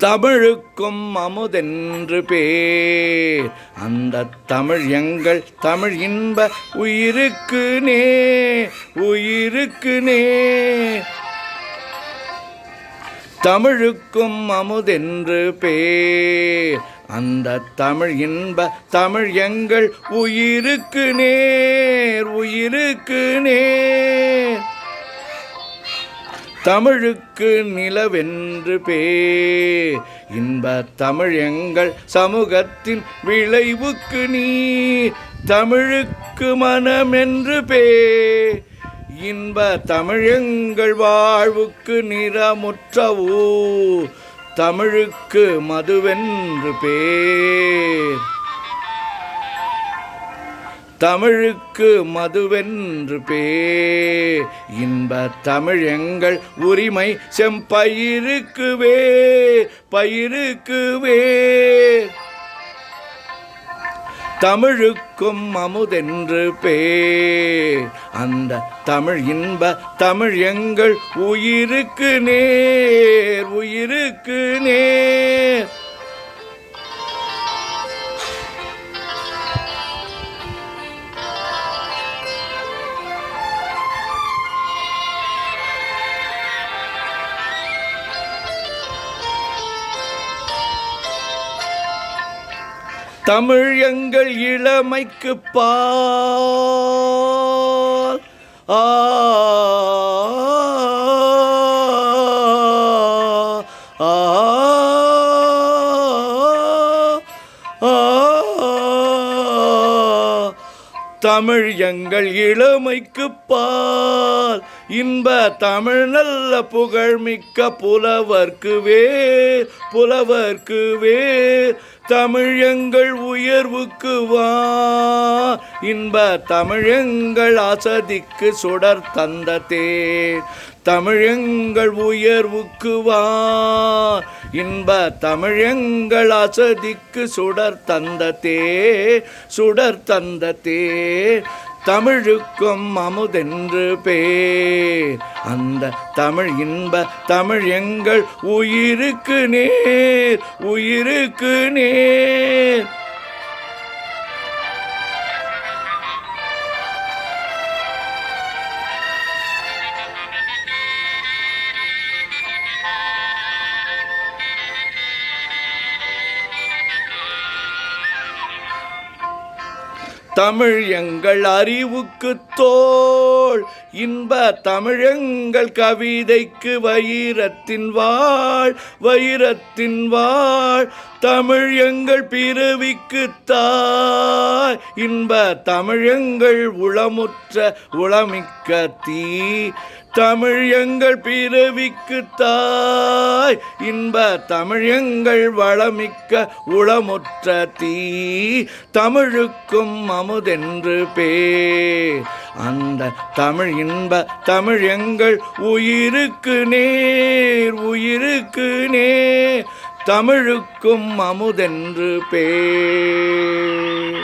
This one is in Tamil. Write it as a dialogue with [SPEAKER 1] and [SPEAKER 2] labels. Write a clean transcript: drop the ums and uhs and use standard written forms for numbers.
[SPEAKER 1] தமிழுக்கும் அமுதென்று பேர். அந்த தமிழ் எங்கள் தமிழ் இன்ப உயிருக்கு நேர், உயிருக்கு நேர். தமிழுக்கும் அமுதென்று பேர். அந்த தமிழ் இன்ப தமிழ் எங்கள் உயிருக்கு நேர், உயிருக்கு நேர். தமிழுக்கு நிலவென்று பேர். இன்ப தமிழ் எங்கள் சமூகத்தின் விளைவுக்கு நீர். தமிழுக்கு மனமென்று பேர். இன்ப தமிழ் எங்கள் வாழ்வுக்கு நிறமுற்ற ஊர். தமிழுக்கு மதுவென்று பேர். தமிழுக்கு மதுவென்று பேர். இன்ப தமிழ் எங்கள் உரிமை செம்பயிருக்கு வேர், பயிருக்கு வேர். தமிழுக்கும் அமுதென்று பேர். அந்த தமிழ் இன்ப தமிழ் எங்கள் உயிருக்கு நேர், உயிருக்கு நேர். தமிழ் எங்கள் இளமைக்கு பால். தமிழ் எங்கள் இளமைக்கு பால். இன்ப தமிழ் நல்ல புகழ்மிக்க புலவர்க்கு வேர், புலவர்க்கு வேர். தமிழ் எங்கள் உயர்வுக்கு வா. இன்ப தமிழ் எங்கள் அசதிக்கு சுடர் தந்த தேர். தமிழ் எங்கள் உயர்வுக்கு வா. இன்ப தமிழ் எங்கள் அசதிக்கு சுடர் தந்த தேர், சுடர் தந்த தேர். தமிழுக்கும் அமுதென்று பேர். அந்த தமிழ் இன்ப தமிழ் எங்கள் உயிருக்கு நேர், உயிருக்கு நேர். தமிழ் எங்கள் அறிவுக்கு தோள். இன்ப தமிழ் எங்கள் கவிதைக்கு வைரத்தின் வாழ், வைரத்தின் வாழ். தமிழ் எங்கள் பிறவிக்கு தாய். இன்ப தமிழ் எங்கள் உளமுற்ற உளமிக்க தீ. தமிழ் எங்கள் பிறவிக்கு தாய். இன்ப தமிழ் எங்கள் வளமிக்க உளமுற்ற தீ. தமிழுக்கும் அமுதென்று பேர். அந்த தமிழ் இன்ப தமிழ் எங்கள் உயிருக்கு நேர், உயிருக்கு நேர். தமிழுக்கும் அமுதென்று பேர்.